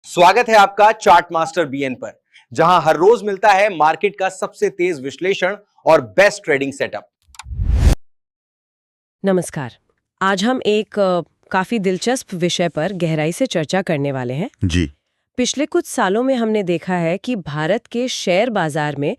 स्वागत है आपका चार्ट मास्टर बीएन पर, जहां हर रोज मिलता है मार्केट का सबसे तेज विश्लेषण और बेस्ट ट्रेडिंग सेटअप। नमस्कार। आज हम एक काफी दिलचस्प विषय पर गहराई से चर्चा करने वाले हैं। जी। पिछले कुछ सालों में हमने देखा है कि भारत के शेयर बाजार में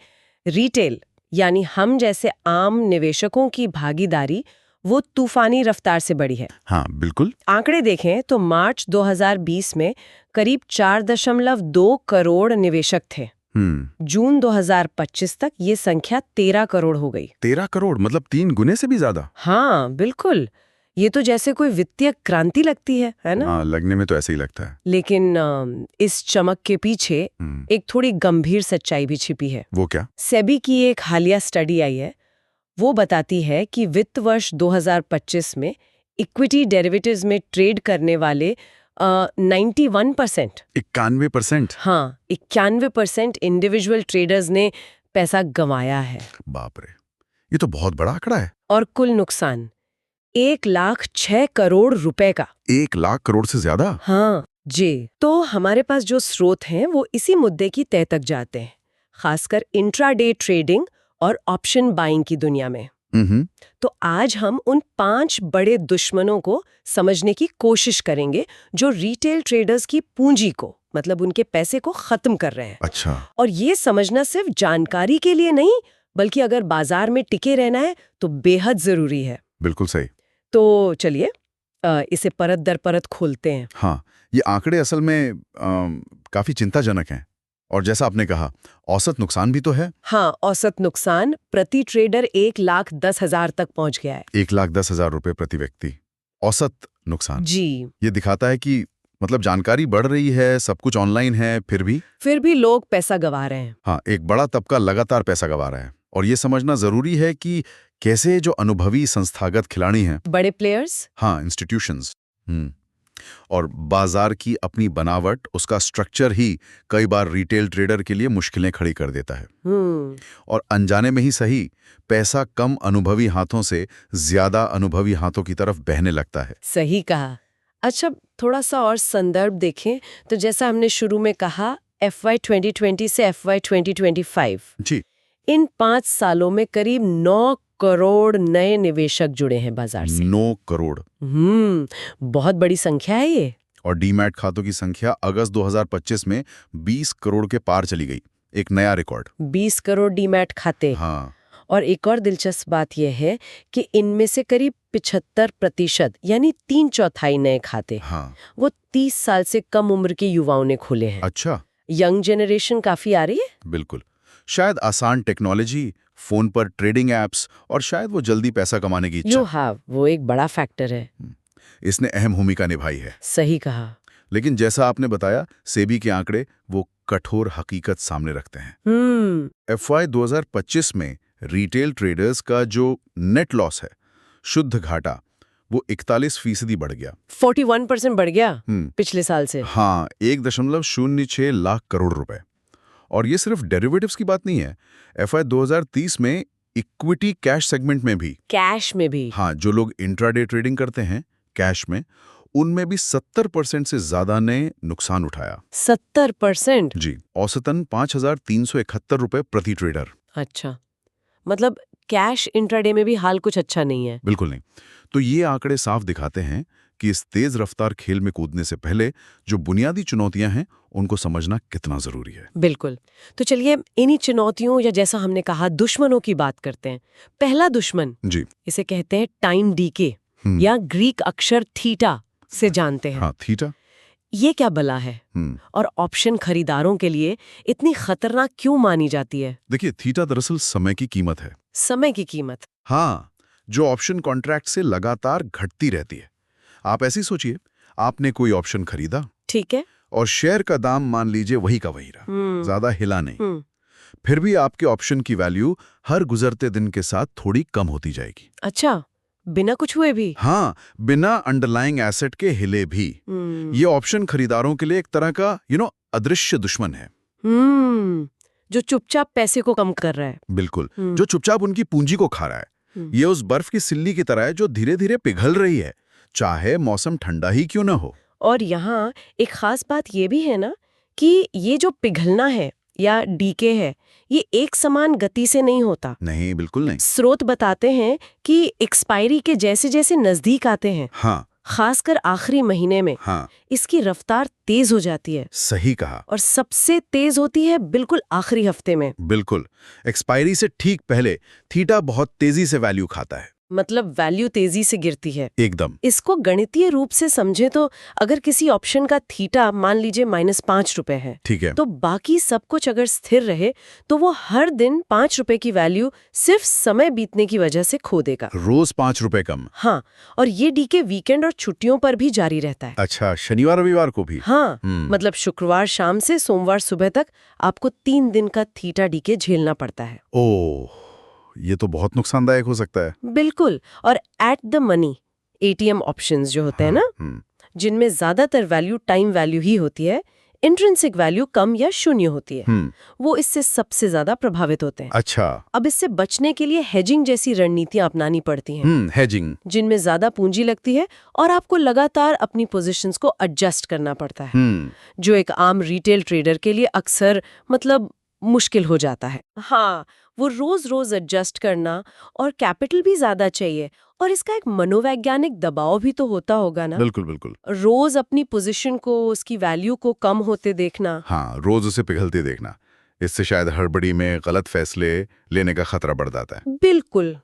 रिटेल यानी हम जैसे आम निवेशकों की भागीदारी वो तूफानी रफ्तार से बढ़ी है। हाँ, बिल्कुल। आंकड़े देखें तो मार्च 2020 में करीब 4.2 करोड़ निवेशक थे। जून 2025 तक ये संख्या 13 करोड़ हो गई। 13 करोड़ मतलब 3 गुने से भी ज्यादा। हाँ बिल्कुल, ये तो जैसे कोई वित्तीय क्रांति लगती है ना? हाँ, लगने में तो ऐसे ही लगता है। लेकिन इस चमक के पीछे एक थोड़ी गंभीर सच्चाई भी छिपी है। वो क्या? सेबी की एक हालिया स्टडी आई है, वो बताती है कि वित्त वर्ष 2025 में इक्विटी डेरिवेटिव्स में ट्रेड करने वाले 91%। 91%? हाँ, 91% इंडिविजुअल ट्रेडर्स ने पैसा गंवाया है। बाप रे, ये तो बहुत बड़ा आंकड़ा है। और कुल नुकसान 1,06 करोड़ रुपए का। 1 लाख करोड़ से ज्यादा? हाँ जी। तो हमारे पास जो स्रोत हैं वो इसी मुद्दे की तह तक जाते हैं, खासकर इंट्राडे ट्रेडिंग और ऑप्शन बाइंग की दुनिया में। तो आज हम उन 5 बड़े दुश्मनों को समझने की कोशिश करेंगे जो रिटेल ट्रेडर्स की पूंजी को, मतलब उनके पैसे को खत्म कर रहे हैं। अच्छा। और ये समझना सिर्फ जानकारी के लिए नहीं, बल्कि अगर बाजार में टिके रहना है तो बेहद जरूरी है। बिल्कुल सही। तो चलिए इसे परत दर परत खोलते हैं। हाँ, ये आंकड़े असल में काफी चिंताजनक हैं। और जैसा आपने कहा, औसत नुकसान भी तो है। हाँ, औसत नुकसान प्रति ट्रेडर 1,10,000 तक पहुंच गया है। 1,10,000 रुपए प्रति व्यक्ति औसत नुकसान। जी। ये दिखाता है कि मतलब जानकारी बढ़ रही है, सब कुछ ऑनलाइन है, फिर भी लोग पैसा गंवा रहे हैं। हाँ, एक बड़ा तबका लगातार पैसा गंवा रहा है। और ये समझना जरूरी है कि कैसे जो अनुभवी संस्थागत खिलाड़ी हैं, बड़े प्लेयर्स, हाँ, इंस्टीट्यूशंस, और बाजार की अपनी बनावट, उसका स्ट्रक्चर ही कई बार रिटेल ट्रेडर के लिए मुश्किलें खड़ी कर देता है। और अनजाने में ही सही, पैसा कम अनुभवी हाथों से ज्यादा अनुभवी हाथों की तरफ बहने लगता है। सही कहा। अच्छा, थोड़ा सा और संदर्भ देखें तो जैसा हमने शुरू में कहा, FY 2020 से FY 2025 जी, इन 5 सालों में करीब 9 करोड़ नए निवेशक जुड़े हैं बाजार से। 9 करोड़। बहुत बड़ी संख्या है ये। और डीमैट खातों की संख्या अगस्त 2025 में 20 करोड़ के पार चली गई, एक नया रिकॉर्ड। 20 करोड़ डीमैट खाते। हाँ। और एक और दिलचस्प बात यह है कि इनमें से करीब 75% यानी 3/4 नए खाते, हाँ, वो 30 साल से कम उम्र के युवाओं ने खोले हैं। अच्छा। यंग जनरेशन काफी आ रही है। बिल्कुल। शायद आसान टेक्नोलॉजी, फोन पर ट्रेडिंग एप्स और शायद वो जल्दी पैसा कमाने की इच्छा, वो एक बड़ा फैक्टर है। इसने अहम भूमिका निभाई है। सही कहा। लेकिन जैसा आपने बताया, सेबी के आंकड़े वो कठोर हकीकत सामने रखते हैं। FY 2025 में रिटेल ट्रेडर्स का जो नेट लॉस है, शुद्ध घाटा, वो 41% बढ़ गया। 41% बढ़ गया पिछले साल से। हाँ, 1.06 लाख करोड़ रुपए। और ये सिर्फ डेरिवेटिव्स की बात नहीं है। FY 2030 में इक्विटी कैश सेगमेंट में भी, हाँ, जो लोग इंट्राडे ट्रेडिंग करते हैं कैश में, उनमें भी 70% से ज्यादा ने नुकसान उठाया। 70%? जी, औसतन 5,371 रुपए प्रति ट्रेडर। अच्छा, मतलब कैश इंट्राडे में भी हाल कुछ अच्छा नहीं है। बिल्कुल नहीं। तो ये आंकड़े साफ दिखाते हैं कि इस तेज रफ्तार खेल में कूदने से पहले जो बुनियादी चुनौतियां हैं, उनको समझना कितना जरूरी है। बिल्कुल। तो चलिए इन्हीं चुनौतियों या जैसा हमने कहा दुश्मनों की बात करते हैं। पहला दुश्मन, जी, इसे कहते हैं टाइम डीके या ग्रीक अक्षर थीटा से जानते हैं। हाँ, थीटा। ये क्या बला है और ऑप्शन खरीदारों के लिए इतनी खतरनाक क्यों मानी जाती है? देखिए, थीटा दरअसल समय की कीमत है। समय की कीमत? हाँ, जो ऑप्शन कॉन्ट्रैक्ट से लगातार घटती रहती है। आप ऐसी सोचिए, आपने कोई ऑप्शन खरीदा, ठीक है, और शेयर का दाम मान लीजिए वही का वही रहा, ज्यादा हिला नहीं। फिर भी आपके ऑप्शन की वैल्यू हर गुजरते दिन के साथ थोड़ी कम होती जाएगी। अच्छा, बिना कुछ हुए भी? हाँ, बिना अंडरलाइंग एसेट के हिले भी। ये ऑप्शन खरीदारों के लिए एक तरह का अदृश्य दुश्मन है। जो चुपचाप पैसे को कम कर रहा है। बिल्कुल, जो चुपचाप उनकी पूंजी को खा रहा है। ये उस बर्फ की सिल्ली की तरह है जो धीरे धीरे पिघल रही है, चाहे मौसम ठंडा ही क्यों न हो। और यहाँ एक खास बात ये भी है ना कि ये जो पिघलना है या डीके है, ये एक समान गति से नहीं होता। नहीं, बिल्कुल नहीं। स्रोत बताते हैं कि एक्सपायरी के जैसे जैसे नजदीक आते हैं, हाँ, खासकर आखिरी महीने में, हाँ, इसकी रफ्तार तेज हो जाती है। सही कहा। और सबसे तेज होती है बिल्कुल आखिरी हफ्ते में। बिल्कुल, एक्सपायरी से ठीक पहले थीटा बहुत तेजी से वैल्यू खाता है। मतलब वैल्यू तेजी से गिरती है एकदम। इसको गणितीय रूप से समझे तो अगर किसी ऑप्शन का थीटा मान लीजिए -5 रुपए है, ठीक है। तो बाकी सब कुछ अगर स्थिर रहे तो वो हर दिन 5 रुपए की वैल्यू सिर्फ समय बीतने की वजह से खो देगा। रोज 5 रुपए कम। हाँ, और ये डीके वीकेंड और छुट्टियों पर भी जारी रहता है। अच्छा, शनिवार रविवार को भी? हाँ, मतलब शुक्रवार शाम से सोमवार सुबह तक आपको 3 दिन का थीटा डीके झेलना पड़ता है। ओह, ये तो बहुत नुकसानदायक हो सकता है। बिल्कुल। और at the money ATM options जो होते हैं ना, जिनमें ज्यादातर वैल्यू टाइम वैल्यू ही होती है, इंट्रिंसिक वैल्यू कम या शून्य होती है, वो इससे सबसे ज्यादा प्रभावित होते हैं। अच्छा। अब इससे बचने के लिए हेजिंग जैसी रणनीतियां अपनानी पड़ती हैं। हेजिंग, जिनमें ज्यादा पूंजी लगती है और आपको लगातार अपनी पोजीशंस को एडजस्ट करना पड़ता है, जो एक आम रिटेल ट्रेडर के लिए अक्सर मतलब मुश्किल हो जाता है। हाँ, वो रोज रोज एडजस्ट करना और कैपिटल भी ज्यादा चाहिए, और इसका एक मनोवैज्ञानिक दबाव भी तो होता होगा ना। बिल्कुल बिल्कुल। रोज अपनी पोजीशन को, उसकी वैल्यू को कम होते देखना। हाँ, रोज उसे पिघलते देखना, इससे शायद हड़बड़ी में गलत फैसले लेने का खतरा बढ़ जाता है। बिल्कुल।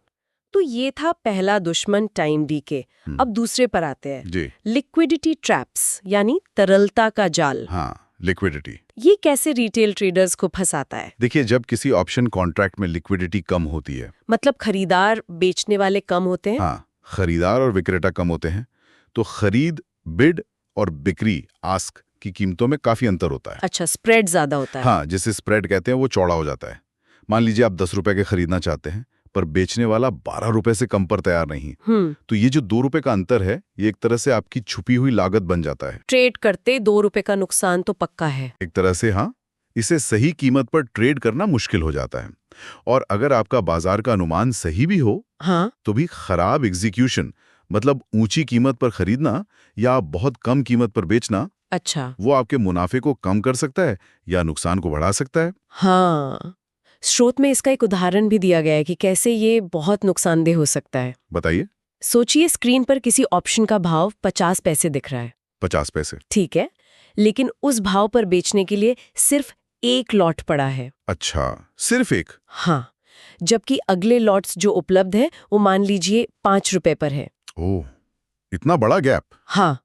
तो ये था पहला दुश्मन टाइम डीके। अब दूसरे पर आते हैं जी। लिक्विडिटी ट्रैप्स, यानी तरलता का जाल। हाँ, लिक्विडिटी। ये कैसे रिटेल ट्रेडर्स को फंसाता है? देखिए, जब किसी ऑप्शन कॉन्ट्रैक्ट में लिक्विडिटी कम होती है, मतलब खरीदार बेचने वाले कम होते हैं। हाँ, खरीदार और विक्रेता कम होते हैं, तो खरीद बिड और बिक्री आस्क की कीमतों में काफी अंतर होता है। अच्छा, स्प्रेड ज्यादा होता है। हाँ, जिसे स्प्रेड कहते हैं, वो चौड़ा हो जाता है। मान लीजिए आप 10 रुपए के खरीदना चाहते हैं, पर बेचने वाला 12 रुपए से कम पर तैयार नहीं, तो ये जो 2 रुपए का अंतर है, ये एक तरह से आपकी छुपी हुई लागत बन जाता है। ट्रेड करते 2 रुपए का नुकसान तो पक्का है। एक तरह से हाँ, इसे सही कीमत पर ट्रेड करना मुश्किल हो जाता है। और अगर आपका बाजार का अनुमान सही भी हो, हाँ, तो भी खराब एग्जीक्यूशन, मतलब ऊंची कीमत पर खरीदना या बहुत कम कीमत पर बेचना, अच्छा, वो आपके मुनाफे को कम कर सकता है या नुकसान को बढ़ा सकता है। हाँ, स्रोत में इसका एक उदाहरण भी दिया गया है कि कैसे ये बहुत नुकसानदेह हो सकता है। बताइए। सोचिए, स्क्रीन पर किसी ऑप्शन का भाव 50 पैसे दिख रहा है। 50 पैसे, ठीक है, लेकिन उस भाव पर बेचने के लिए सिर्फ एक लॉट पड़ा है। अच्छा, सिर्फ एक? हाँ, जबकि अगले लॉट्स जो उपलब्ध है वो मान लीजिए 5 रुपए पर है। ओह, इतना बड़ा गैप। हाँ,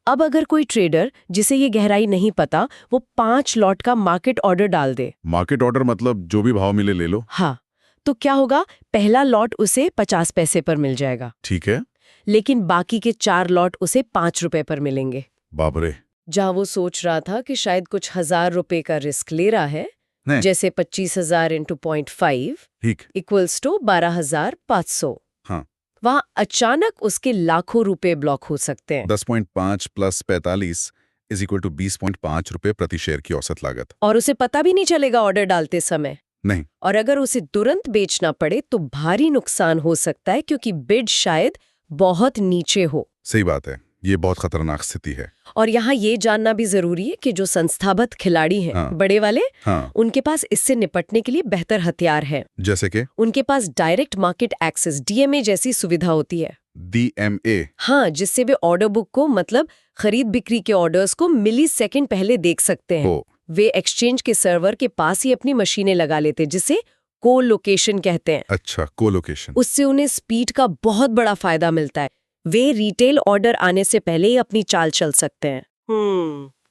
अब अगर कोई ट्रेडर जिसे ये गहराई नहीं पता, वो 5 लॉट का मार्केट ऑर्डर डाल दे। मार्केट ऑर्डर मतलब जो भी भाव मिले ले लो। हाँ, तो क्या होगा? पहला लॉट उसे 50 पैसे पर मिल जाएगा, ठीक है, लेकिन बाकी के 4 लॉट उसे 5 रुपए पर मिलेंगे। बाप रे। जहाँ वो सोच रहा था कि शायद कुछ 1000 रुपए का रिस्क ले रहा है, नहीं। जैसे 25,000 × 0.5 ठीक इक्वल्स टू 12,500, हाँ, वहाँ अचानक उसके लाखों रुपए ब्लॉक हो सकते हैं। 10.5 + 45 = 20.5 रुपए प्रति शेयर की औसत लागत। और उसे पता भी नहीं चलेगा ऑर्डर डालते समय। नहीं। और अगर उसे तुरंत बेचना पड़े तो भारी नुकसान हो सकता है, क्योंकि बिड शायद बहुत नीचे हो। सही बात है, ये बहुत खतरनाक स्थिति है। और यहाँ ये जानना भी जरूरी है कि जो संस्थागत खिलाड़ी हैं, हाँ, बड़े वाले, हाँ, उनके पास इससे निपटने के लिए बेहतर हथियार है। जैसे कि उनके पास डायरेक्ट मार्केट एक्सेस DMA जैसी सुविधा होती है। DMA? हाँ, जिससे वे ऑर्डर बुक को, मतलब खरीद बिक्री के ऑर्डर्स को मिलीसेकंड पहले देख सकते हैं। हो। वे एक्सचेंज के सर्वर के पास ही अपनी मशीनें लगा लेते, जिसे को-लोकेशन कहते हैं। अच्छा, कोलोकेशन। उससे उन्हें स्पीड का बहुत बड़ा फायदा मिलता है। वे रिटेल ऑर्डर आने से पहले ही अपनी चाल चल सकते हैं।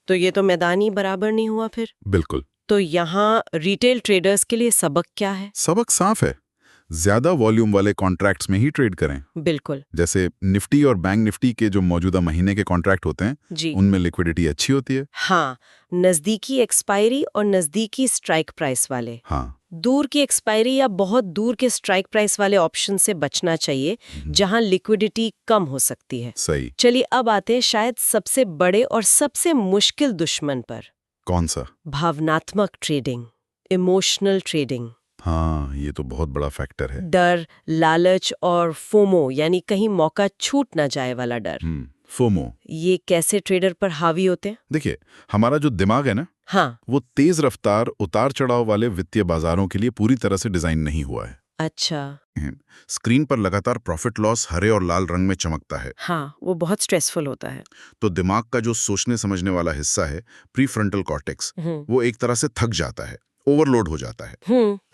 तो ये तो मैदानी बराबर नहीं हुआ फिर। बिल्कुल। तो यहाँ रिटेल ट्रेडर्स के लिए सबक क्या है? सबक साफ है, ज्यादा वॉल्यूम वाले कॉन्ट्रैक्ट्स में ही ट्रेड करें। बिल्कुल। जैसे निफ्टी और बैंक निफ्टी के जो मौजूदा महीने के कॉन्ट्रैक्ट होते हैं, जी, उनमें लिक्विडिटी अच्छी होती है। हाँ, नजदीकी एक्सपायरी और नजदीकी स्ट्राइक प्राइस वाले। हाँ, दूर की एक्सपायरी या बहुत दूर के स्ट्राइक प्राइस वाले ऑप्शन से बचना चाहिए, जहां लिक्विडिटी कम हो सकती है। सही। चलिए अब आते हैं शायद सबसे बड़े और सबसे मुश्किल दुश्मन पर। कौन सा? भावनात्मक ट्रेडिंग, इमोशनल ट्रेडिंग। हाँ, ये तो बहुत बड़ा फैक्टर है। डर, लालच और फोमो, यानी कहीं मौका छूट ना जाए वाला डर। फोमो। ये कैसे ट्रेडर पर हावी होते हैं? देखिए, हमारा जो दिमाग है ना, हाँ। वो तेज रफ्तार उतार चढ़ाव वाले वित्तीय बाजारों के लिए पूरी तरह से डिजाइन नहीं हुआ है। अच्छा। स्क्रीन पर लगातार प्रॉफिट लॉस हरे और लाल रंग में चमकता है, हाँ, वो बहुत स्ट्रेसफुल होता है। तो दिमाग का जो सोचने समझने वाला हिस्सा है, प्रीफ्रंटल कॉर्टेक्स, वो एक तरह से थक जाता है, ओवरलोड हो जाता है।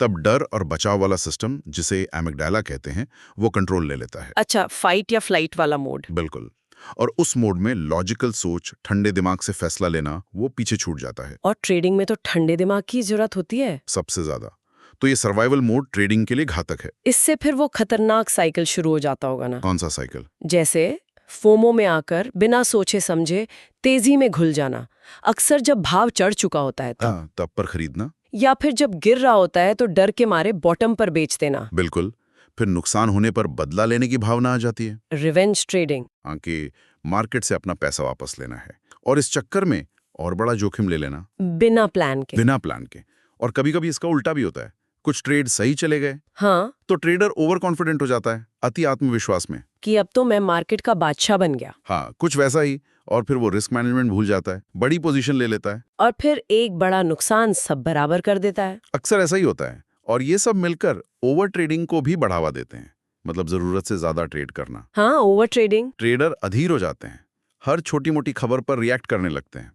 तब डर और बचाव वाला सिस्टम, जिसे एमिगडाला कहते हैं, वो कंट्रोल ले लेता है। अच्छा, फाइट या फ्लाइट वाला मोड। बिल्कुल। और उस मोड में लॉजिकल सोच, ठंडे दिमाग से फैसला लेना, वो पीछे छूट जाता है। और ट्रेडिंग में तो ठंडे दिमाग की जरूरत होती है सबसे ज्यादा। तो ये सर्वाइवल मोड ट्रेडिंग के लिए घातक है। इससे फिर वो खतरनाक साइकिल शुरू हो जाता होगा ना? कौन सा साइकिल? जैसे फोमो में आकर बिना सोचे समझे तेजी में घुल जाना, अक्सर जब भाव चढ़ चुका होता है तब पर खरीदना, या फिर जब गिर रहा होता है तो डर के मारे बॉटम पर बेच देना। बिल्कुल। फिर नुकसान होने पर बदला लेने की भावना आ जाती है, रिवेंज ट्रेडिंग। कि मार्केट से अपना पैसा वापस लेना है, और इस चक्कर में और बड़ा जोखिम ले लेना बिना प्लान के। और कभी कभी इसका उल्टा भी होता है। कुछ ट्रेड सही चले गए, हाँ, तो ट्रेडर ओवर कॉन्फिडेंट हो जाता है, अति आत्मविश्वास में, कि अब तो मैं मार्केट का बादशाह बन गया। हाँ, कुछ वैसा ही। और फिर वो रिस्क मैनेजमेंट भूल जाता है, बड़ी पोजीशन ले लेता है, और फिर एक बड़ा नुकसान सब बराबर कर देता है। अक्सर ऐसा ही होता है। और ये सब मिलकर ओवर ट्रेडिंग को भी बढ़ावा देते हैं, मतलब जरूरत से ज्यादा ट्रेड करना। हाँ, ओवर ट्रेडिंग। ट्रेडर अधीर हो जाते हैं, हर छोटी मोटी खबर पर रिएक्ट करने लगते हैं,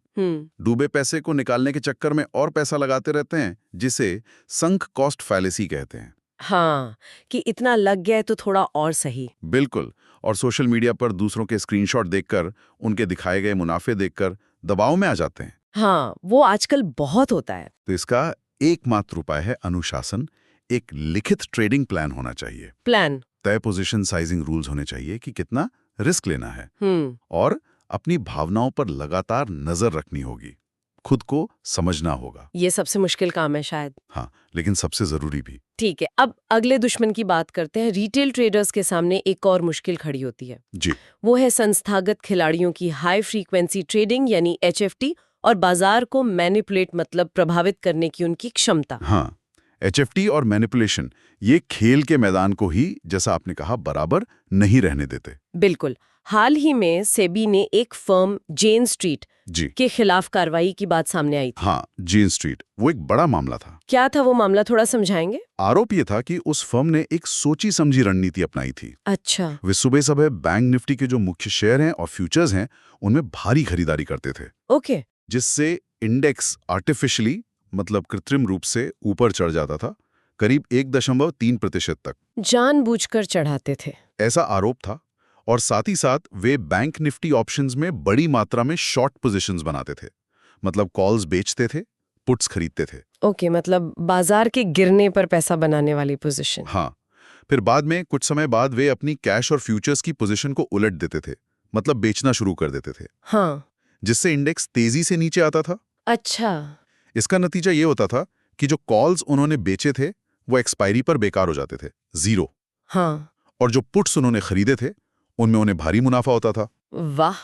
डूबे पैसे को निकालने के चक्कर में और पैसा लगाते रहते हैं, जिसे संक कॉस्ट फैलेसी कहते हैं। हाँ, कि इतना लग गया है तो थोड़ा और सही। बिल्कुल। और सोशल मीडिया पर दूसरों के स्क्रीनशॉट देखकर, उनके दिखाए गए मुनाफे देखकर दबाव में आ जाते हैं। हाँ, वो आजकल बहुत होता है। तो इसका एकमात्र उपाय है अनुशासन। एक लिखित ट्रेडिंग प्लान होना चाहिए। प्लान। तय पोजीशन साइजिंग रूल्स होने चाहिए कि कितना रिस्क लेना है, और अपनी भावनाओं पर लगातार नजर रखनी होगी, खुद को समझना होगा। ये सबसे मुश्किल काम है शायद। हाँ, लेकिन सबसे जरूरी भी। ठीक है, अब अगले दुश्मन की बात करते हैं। रिटेल ट्रेडर्स के सामने एक और मुश्किल खड़ी होती है जी। वो है संस्थागत खिलाड़ियों की हाई फ्रीक्वेंसी ट्रेडिंग यानी HFT, और बाजार को मैनिपुलेट मतलब प्रभावित करने की उनकी क्षमता। हाँ, HFT और मैनिपुलेशन, ये खेल के मैदान को ही, जैसा आपने कहा, बराबर नहीं रहने देते। बिल्कुल। हाल ही में सेबी ने एक फर्म जेन स्ट्रीट जी के खिलाफ कार्रवाई की बात सामने आई थी। हाँ, जेन स्ट्रीट, वो एक बड़ा मामला था। क्या था वो मामला, थोड़ा समझाएंगे? आरोप ये था कि उस फर्म ने एक सोची समझी रणनीति अपनाई थी। अच्छा। वे सुबह सुबह बैंक निफ्टी के जो मुख्य शेयर हैं और फ्यूचर्स हैं, उनमें भारी खरीदारी करते थे। ओके। जिससे इंडेक्स आर्टिफिशियली, मतलब कृत्रिम रूप से ऊपर चढ़ जाता था, करीब 1.3% तक। जानबूझकर चढ़ाते थे, ऐसा आरोप था। और साथ ही साथ वे बैंक निफ्टी ऑप्शंस में बड़ी मात्रा में शॉर्ट पोजीशंस बनाते थे, मतलब कॉल्स बेचते थे, पुट्स खरीदते थे। ओके, मतलब बाजार के गिरने पर पैसा बनाने वाली पोजीशन। हाँ, फिर बाद में कुछ समय बाद वे अपनी कैश और फ्यूचर्स की पोजीशन को उलट देते थे, मतलब बेचना शुरू कर देते थे। हाँ, जिससे इंडेक्स तेजी से नीचे आता था। अच्छा। इसका नतीजा ये होता था कि जो कॉल्स उन्होंने बेचे थे वो एक्सपायरी पर बेकार हो जाते थे, जीरो। हाँ। और जो पुट्स उन्होंने खरीदे थे उनमें उन्हें भारी मुनाफा होता था। वाह,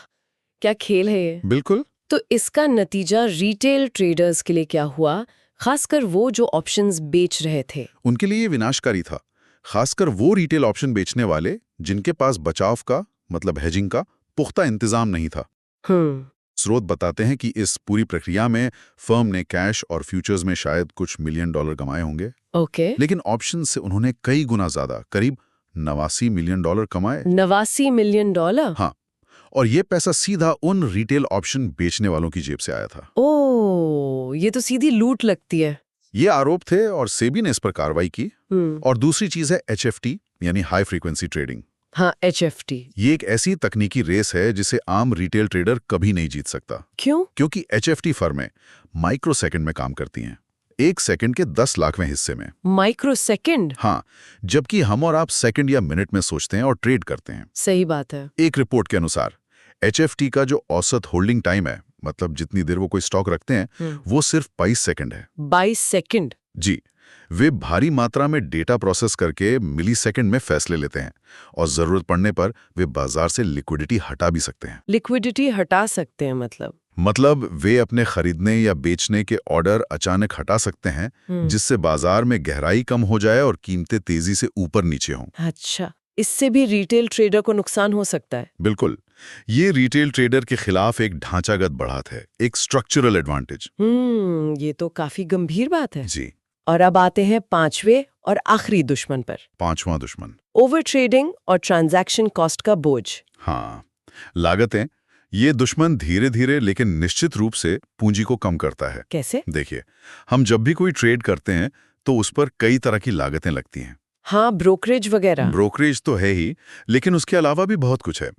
क्या खेल है ये। बिल्कुल। तो इसका नतीजा रिटेल ट्रेडर्स के लिए क्या हुआ, खासकर वो जो ऑप्शंस बेच रहे थे? उनके लिए ये विनाशकारी था, खासकर वो रिटेल ऑप्शन बेचने वाले जिनके पास बचाव का, मतलब हेजिंग का पुख्ता इंतजाम नहीं था। स्रोत बताते हैं कि इस पूरी प्रक्रिया में फर्म ने कैश और फ्यूचर्स में शायद कुछ $1 मिलियन कमाए होंगे। ओके। लेकिन ऑप्शन से उन्होंने कई गुना ज्यादा, करीब $89 मिलियन कमाए। $89 मिलियन? हाँ, और ये पैसा सीधा उन रिटेल ऑप्शन बेचने वालों की जेब से आया था। ओह, ये तो सीधी लूट लगती है। ये आरोप थे और सेबी ने इस पर कार्रवाई की। और दूसरी चीज है HFT यानी हाई फ्रीक्वेंसी ट्रेडिंग। हाँ, HFT। ये एक ऐसी तकनीकी रेस है जिसे आम रिटेल ट्रेडर कभी नहीं जीत सकता। क्यों? क्योंकि HFT फर्में माइक्रो सेकंड में काम करती हैं, 1 सेकंड के 10 लाखवें हिस्से में। Micro second? हाँ, जबकि हम और आप सेकंड या मिनट में सोचते हैं और ट्रेड करते हैं। सही बात है। एक रिपोर्ट के अनुसार HFT का जो औसत होल्डिंग टाइम है, मतलब जितनी देर वो कोई स्टॉक रखते हैं, वो सिर्फ 22 सेकंड है। 22 सेकंड? जी। वे भारी मात्रा में डेटा प्रोसेस करके मिली सेकंड में फैसले लेते हैं, और जरूरत पड़ने पर वे बाजार से लिक्विडिटी हटा भी सकते हैं। लिक्विडिटी हटा सकते हैं मतलब वे अपने खरीदने या बेचने के ऑर्डर अचानक हटा सकते हैं, जिससे बाजार में गहराई कम हो जाए और कीमतें तेजी से ऊपर नीचे हों। अच्छा, इससे भी रिटेल ट्रेडर को नुकसान हो सकता है। बिल्कुल, ये रिटेल ट्रेडर के खिलाफ एक ढांचागत बढ़त है, एक स्ट्रक्चरल एडवांटेज। ये तो काफी गंभीर बात है। जी। और अब आते हैं पांचवे और आखिरी दुश्मन पर, पांचवा दुश्मन, ओवर ट्रेडिंग और ट्रांजैक्शन कॉस्ट का बोझ। हाँ, लागतें। ये दुश्मन धीरे धीरे लेकिन निश्चित रूप से पूंजी को कम करता है। कैसे? देखिए, हम जब भी कोई ट्रेड करते हैं तो उस पर कई तरह की लागतें लगती हैं। हाँ, ब्रोकरेज वगैरह। ब्रोकरेज तो है ही, लेकिन उसके अलावा भी बहुत कुछ है।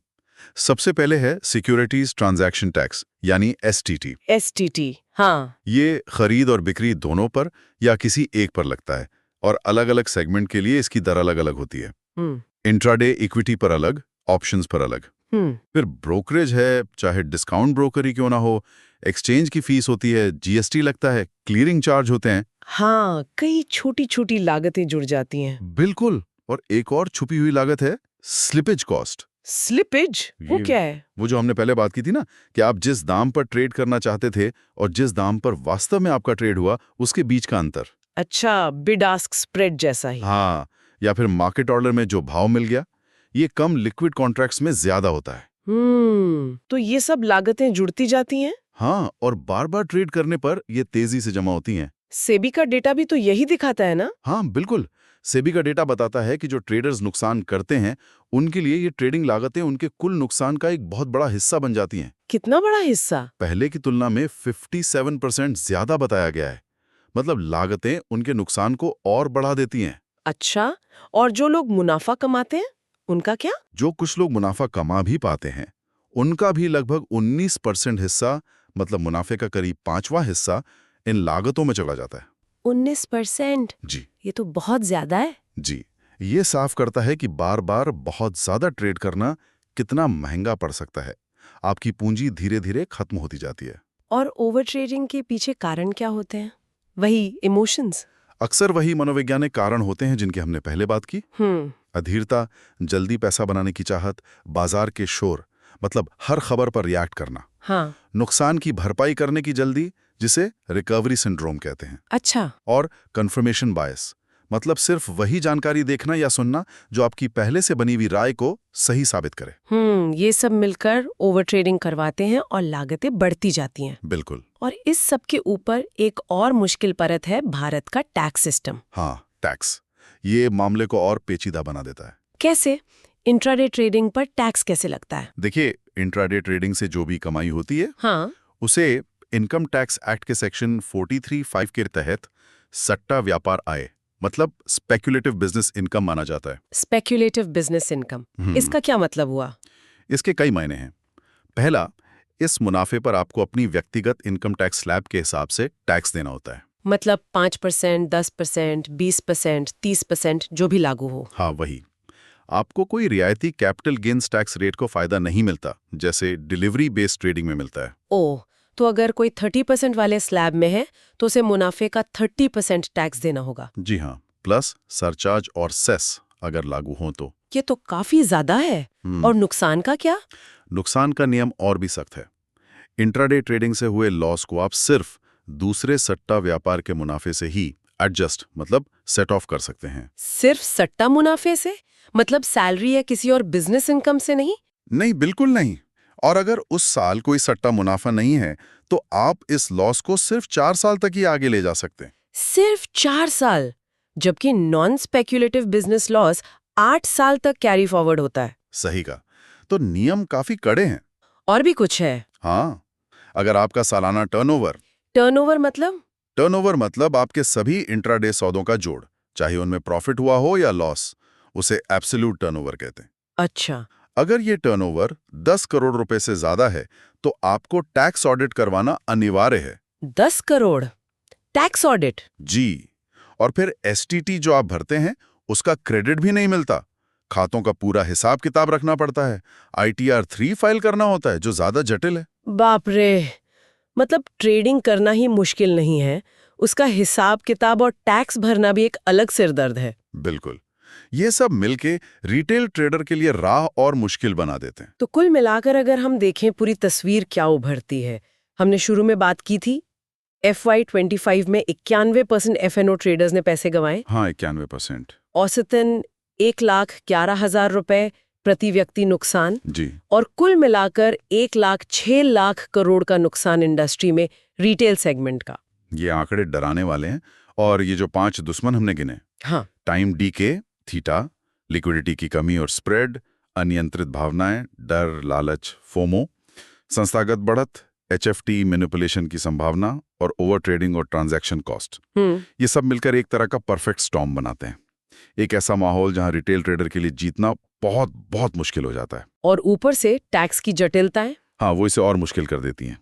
सबसे पहले है सिक्योरिटीज ट्रांजैक्शन टैक्स, यानी एसटीटी। एसटीटी, हाँ। ये खरीद और बिक्री दोनों पर या किसी एक पर लगता है, और अलग अलग सेगमेंट के लिए इसकी दर अलग अलग होती है। इंट्राडे इक्विटी पर अलग, ऑप्शंस पर अलग। फिर ब्रोकरेज है, चाहे डिस्काउंट ब्रोकर ही क्यों ना हो, एक्सचेंज की फीस होती है, जीएसटी लगता है, क्लियरिंग चार्ज होते हैं। हाँ, कई छोटी छोटी लागतें जुड़ जाती हैं। बिल्कुल। और एक और छुपी हुई लागत है स्लिपेज कॉस्ट। स्लिपेज वो क्या है? वो जो हमने पहले बात की थी ना, कि आप जिस दाम पर ट्रेड करना चाहते थे और जिस दाम पर वास्तव में आपका ट्रेड हुआ, उसके बीच का अंतर। अच्छा, बिड आस्क स्प्रेड जैसा ही। हाँ, या फिर मार्केट ऑर्डर में जो भाव मिल गया, ये कम लिक्विड कॉन्ट्रैक्ट्स में ज्यादा होता है। तो ये सब लागतें जुड़ती जाती हैं। हाँ, और बार बार ट्रेड करने पर ये तेजी से जमा होती हैं। सेबी का डेटा भी तो यही दिखाता है ना? हाँ, बिल्कुल। सेबी का डेटा बताता है कि जो ट्रेडर्स नुकसान करते हैं, उनके लिए ये ट्रेडिंग लागतें उनके कुल नुकसान का एक बहुत बड़ा हिस्सा बन जाती हैं। कितना बड़ा हिस्सा? पहले की तुलना में 57% ज्यादा बताया गया है। मतलब लागतें उनके नुकसान को और बढ़ा देती हैं। अच्छा, और जो लोग मुनाफा कमाते हैं, उनका क्या? जो कुछ लोग मुनाफा कमा भी पाते हैं, उनका भी लगभग 19% हिस्सा, मतलब मुनाफे का करीब 5वां हिस्सा, इन लागतों में चला जाता है। 19%? जी। ये तो बहुत ज्यादा है। जी, ये साफ करता है कि बार बार बहुत ज्यादा ट्रेड करना कितना महंगा पड़ सकता है। आपकी पूंजी धीरे धीरे खत्म होती जाती है। और ओवर ट्रेडिंग के पीछे कारण क्या होते हैं? वही इमोशंस? अक्सर वही मनोवैज्ञानिक कारण होते हैं जिनकी हमने पहले बात की। अधीरता, जल्दी पैसा बनाने की चाहत, बाजार के शोर, मतलब हर खबर पर रिएक्ट करना। हाँ। नुकसान की भरपाई करने की जल्दी, जिसे रिकवरी सिंड्रोम कहते हैं। अच्छा। और कंफर्मेशन बायस, मतलब सिर्फ वही जानकारी देखना या सुनना जो आपकी पहले से बनी हुई राय को सही साबित करे। ये सब मिलकर ओवर ट्रेडिंग करवाते हैं और लागतें बढ़ती जाती हैं। बिल्कुल। और इस सब के ऊपर एक और मुश्किल परत है भारत का टैक्स सिस्टम। हाँ, टैक्स। ये मामले को और पेचीदा बना देता है। कैसे? इंट्राडे ट्रेडिंग पर टैक्स कैसे लगता है? देखिए, इंट्राडे ट्रेडिंग से जो भी कमाई होती है, हाँ, उसे इनकम टैक्स एक्ट के सेक्शन 43(5) के तहत सट्टा व्यापार आय, मतलब स्पेक्युलेटिव बिजनेस इनकम माना जाता है। स्पेक्युलेटिव बिजनेस इनकम, इसका क्या मतलब हुआ? इसके कई मायने हैं। पहला, इस मुनाफे पर आपको अपनी व्यक्तिगत इनकम टैक्स स्लैब के हिसाब से टैक्स देना होता है। मतलब 5%, 10%, 20%, 30% जो भी लागू हो। हाँ, वही। आपको कोई रियायती कैपिटल गेन्स टैक्स रेट को फायदा नहीं मिलता, जैसे डिलीवरी बेस्ड ट्रेडिंग में मिलता है। ओह, तो अगर कोई 30% वाले स्लैब में है तो उसे मुनाफे का 30% टैक्स देना होगा। जी हाँ, प्लस सरचार्ज और सेस अगर लागू हो तो। ये तो काफी ज्यादा है। और नुकसान का क्या? नुकसान का नियम और भी सख्त है। इंट्राडे ट्रेडिंग से हुए लॉस को आप सिर्फ दूसरे सट्टा व्यापार के मुनाफे से ही एडजस्ट, मतलब सेट ऑफ कर सकते हैं। सिर्फ सट्टा मुनाफे से? मतलब सैलरी या किसी और बिजनेस इनकम से नहीं? नहीं, बिल्कुल नहीं। और अगर उस साल कोई सट्टा मुनाफा नहीं है तो आप इस लॉस को सिर्फ 4 साल तक ही आगे ले जा सकते हैं। सिर्फ 4 साल? जबकि नॉन स्पेक्युलेटिव बिजनेस लॉस 8 साल तक कैरी फॉरवर्ड होता है। सही का। तो नियम काफी कड़े हैं। और भी कुछ है? हाँ, अगर आपका सालाना टर्नओवर मतलब आपके सभी इंट्राडे सौदों का जोड़, चाहे उनमें प्रॉफिट हुआ हो या लॉस, उसे एब्सोल्यूट टर्नओवर कहते हैं। अच्छा। अगर ये टर्नओवर 10 करोड़ रुपए से ज्यादा है तो आपको टैक्स ऑडिट करवाना अनिवार्य है। 10 करोड़ टैक्स ऑडिट? जी। और फिर एसटीटी जो आप भरते हैं उसका क्रेडिट भी नहीं मिलता। खातों का पूरा हिसाब किताब रखना पड़ता है। ITR 3 फाइल करना होता है, जो ज्यादा जटिल है। बाप रे, मतलब ट्रेडिंग करना ही मुश्किल नहीं है, उसका हिसाब किताब और टैक्स भरना भी एक अलग सिरदर्द है। बिल्कुल। ये सब मिलके रिटेल ट्रेडर के लिए राह और मुश्किल बना देते हैं। तो कुल मिलाकर अगर हम देखें पूरी तस्वीर क्या उभरती है, हमने शुरू में बात की थी FY25 में 91% FNO ट्रेडर्स ने पैसे गंवाए। हाँ, 91%। औसतन 1,11,000 रुपए प्रति व्यक्ति नुकसान जी। और कुल मिलाकर 1,06,00,000 करोड़ का नुकसान इंडस्ट्री में रिटेल सेगमेंट का। ये आंकड़े डराने वाले हैं। और ये जो 5 दुश्मन हमने गिने, हाँ, टाइम डीके, थीटा, लिक्विडिटी की कमी और स्प्रेड, अनियंत्रित भावनाएं, डर, लालच, फोमो, संस्थागत बढ़त, एचएफटी मैनिपुलेशन की संभावना और ओवर ट्रेडिंग और ट्रांजैक्शन कॉस्ट, ये सब मिलकर एक तरह का परफेक्ट स्टॉर्म बनाते हैं। एक ऐसा माहौल जहां रिटेल ट्रेडर के लिए जीतना बहुत बहुत मुश्किल हो जाता है। और ऊपर से टैक्स की जटिलताएं, हाँ, वो इसे और मुश्किल कर देती हैं।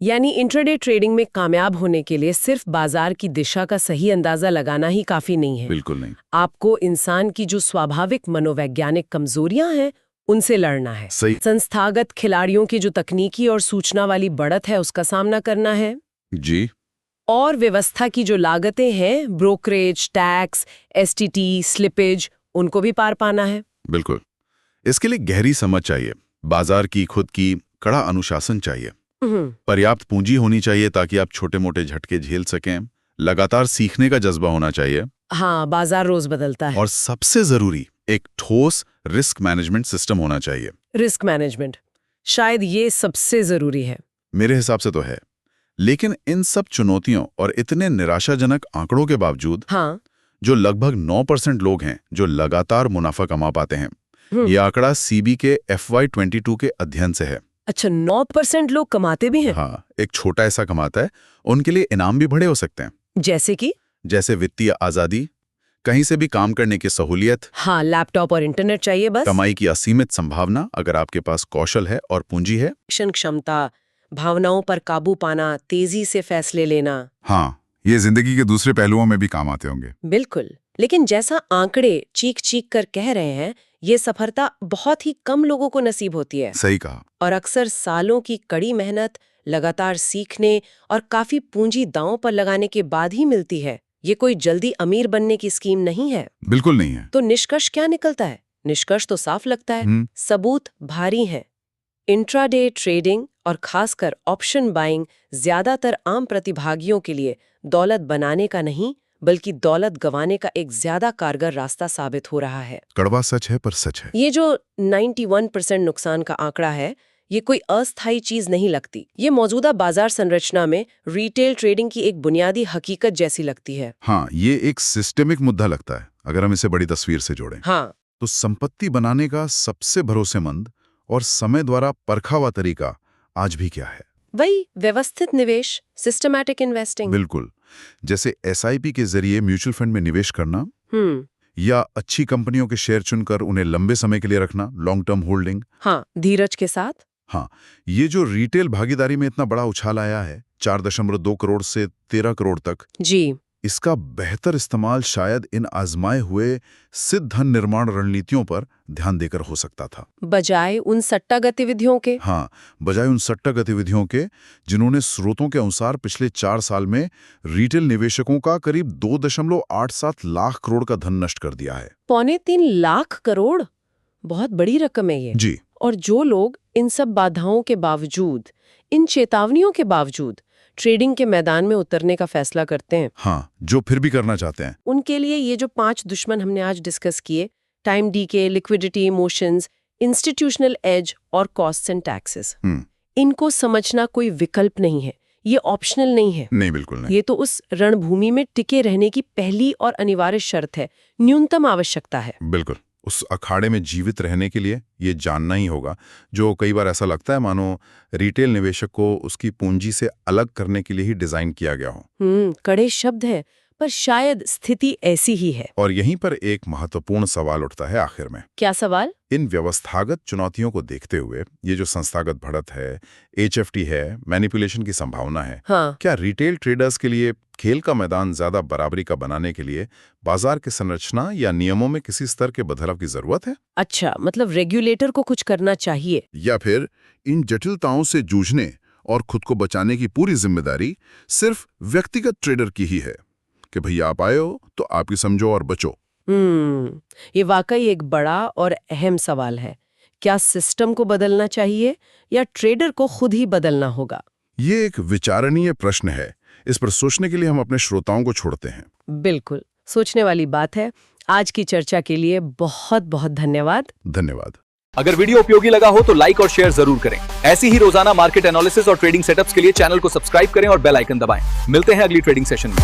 यानी इंट्राडे ट्रेडिंग में कामयाब होने के लिए सिर्फ बाजार की दिशा का सही अंदाजा लगाना ही काफी नहीं है। बिल्कुल नहीं। आपको इंसान की जो स्वाभाविक मनोवैज्ञानिक कमजोरियां हैं उनसे लड़ना है। सही। संस्थागत खिलाड़ियों की जो तकनीकी और सूचना वाली बढ़त है उसका सामना करना है जी। और व्यवस्था की जो लागतें हैं, ब्रोकरेज, टैक्स, एसटीटी, स्लिपेज, उनको भी पार पाना है। बिल्कुल। इसके लिए गहरी समझ चाहिए, बाजार की खुद की कड़ा अनुशासन चाहिए, पर्याप्त पूंजी होनी चाहिए ताकि आप छोटे मोटे झटके झेल सकें, लगातार सीखने का जज्बा होना चाहिए। हाँ, बाजार रोज बदलता है। और सबसे जरूरी, एक ठोस रिस्क मैनेजमेंट सिस्टम होना चाहिए। रिस्क मैनेजमेंट शायद ये सबसे जरूरी है। मेरे हिसाब से तो है। लेकिन इन सब चुनौतियों और इतने निराशाजनक आंकड़ों के बावजूद, हाँ, जो लगभग 9% लोग हैं जो लगातार मुनाफा कमा पाते हैं, ये आंकड़ा सीबी के FY22 के अध्ययन से है। अच्छा, 9% लोग कमाते भी हैं? हाँ, एक छोटा ऐसा कमाता है, उनके लिए इनाम भी बड़े हो सकते हैं। जैसे वित्तीय आजादी, कहीं से भी काम करने की सहूलियत, हाँ, लैपटॉप और इंटरनेट चाहिए बस, कमाई की असीमित संभावना अगर आपके पास कौशल है और पूंजी है, क्षमता, भावनाओं पर काबू पाना, तेजी से फैसले लेना। हाँ, ये जिंदगी के दूसरे पहलुओं में भी काम आते होंगे। बिल्कुल। लेकिन जैसा आंकड़े चीख चीख कर कह रहे हैं, ये सफलता बहुत ही कम लोगों को नसीब होती है। सही कहा। और अक्सर सालों की कड़ी मेहनत, लगातार सीखने और काफी पूंजी दांव पर लगाने के बाद ही मिलती है। ये कोई जल्दी अमीर बनने की स्कीम नहीं है। बिल्कुल नहीं है। तो निष्कर्ष क्या निकलता है? निष्कर्ष तो साफ लगता है, सबूत भारी हैं। इंट्राडे ट्रेडिंग और खासकर ऑप्शन बाइंग ज्यादातर आम प्रतिभागियों के लिए दौलत बनाने का नहीं, बल्कि दौलत गंवाने का एक ज्यादा कारगर रास्ता साबित हो रहा है। कड़वा सच है पर सच है। ये जो 91% नुकसान का आंकड़ा है, ये कोई अस्थायी चीज नहीं लगती। ये मौजूदा बाजार संरचना में रिटेल ट्रेडिंग की एक बुनियादी हकीकत जैसी लगती है। हाँ, ये एक सिस्टेमिक मुद्दा लगता है अगर हम इसे बड़ी तस्वीर से जोड़ें। हाँ, तो संपत्ति बनाने का सबसे भरोसेमंद और समय द्वारा परखा हुआ तरीका आज भी क्या है? वही व्यवस्थित निवेश, सिस्टमैटिक इन्वेस्टिंग। बिल्कुल। जैसे SIP के जरिए म्यूचुअल फंड में निवेश करना, या अच्छी कंपनियों के शेयर चुनकर उन्हें लंबे समय के लिए रखना, लॉन्ग टर्म होल्डिंग। हाँ, धीरज के साथ। हाँ, ये जो रिटेल भागीदारी में इतना बड़ा उछाल आया है, 4.2 करोड़ से 13 करोड़ तक, जी, इसका बेहतर इस्तेमाल शायद इन आजमाए हुए सिद्ध धन निर्माण रणनीतियों पर ध्यान देकर हो सकता था, बजाय उन सट्टा गतिविधियों के। हाँ, बजाय उन सट्टा गतिविधियों के जिन्होंने स्रोतों के अनुसार पिछले 4 साल में रिटेल निवेशकों का करीब 2.87 लाख करोड़ का धन नष्ट कर दिया है। 2.3 लाख करोड़, बहुत बड़ी रकम है ये। जी। और जो लोग इन सब बाधाओं के बावजूद, इन चेतावनियों के बावजूद ट्रेडिंग के मैदान में उतरने का फैसला करते हैं, हाँ, जो फिर भी करना चाहते हैं, उनके लिए ये जो 5 दुश्मन हमने आज डिस्कस किए, time decay, liquidity, emotions, institutional edge और कॉस्ट्स एंड टैक्सेस, इनको समझना कोई विकल्प नहीं है। ये ऑप्शनल नहीं है। नहीं, बिल्कुल नहीं। ये तो उस रणभूमि में टिके रहने की पहली और अनिवार्य शर्त है, न्यूनतम आवश्यकता है। बिल्कुल। उस अखाड़े में जीवित रहने के लिए ये जानना ही होगा, जो कई बार ऐसा लगता है मानो रिटेल निवेशक को उसकी पूंजी से अलग करने के लिए ही डिजाइन किया गया हो। कड़े शब्द हैं, पर शायद स्थिति ऐसी ही है। और यहीं पर एक महत्वपूर्ण सवाल उठता है आखिर में। क्या सवाल? इन व्यवस्थागत चुनौतियों को देखते हुए, ये जो संस्थागत बढ़त है, HFT है, मैनिपुलेशन की संभावना है, हाँ, क्या रिटेल ट्रेडर्स के लिए खेल का मैदान ज्यादा बराबरी का बनाने के लिए बाजार की संरचना या नियमों में किसी स्तर के बदलाव की जरूरत है? अच्छा, मतलब रेगुलेटर को कुछ करना चाहिए, या फिर इन जटिलताओं से जूझने और खुद को बचाने की पूरी जिम्मेदारी सिर्फ व्यक्तिगत ट्रेडर की ही है कि भैया आप आए हो तो आप ही समझो और बचो? ये वाकई एक बड़ा और अहम सवाल है। क्या सिस्टम को बदलना चाहिए या ट्रेडर को खुद ही बदलना होगा? ये एक विचारणीय प्रश्न है। इस पर सोचने के लिए हम अपने श्रोताओं को छोड़ते हैं। बिल्कुल, सोचने वाली बात है। आज की चर्चा के लिए बहुत बहुत धन्यवाद। धन्यवाद। अगर वीडियो उपयोगी लगा हो तो लाइक और शेयर जरूर करें। ऐसी ही रोजाना मार्केट एनालिसिस और ट्रेडिंग सेटअप्स के लिए चैनल को सब्सक्राइब करें और बेल आइकन दबाएं। मिलते हैं अगली ट्रेडिंग सेशन में।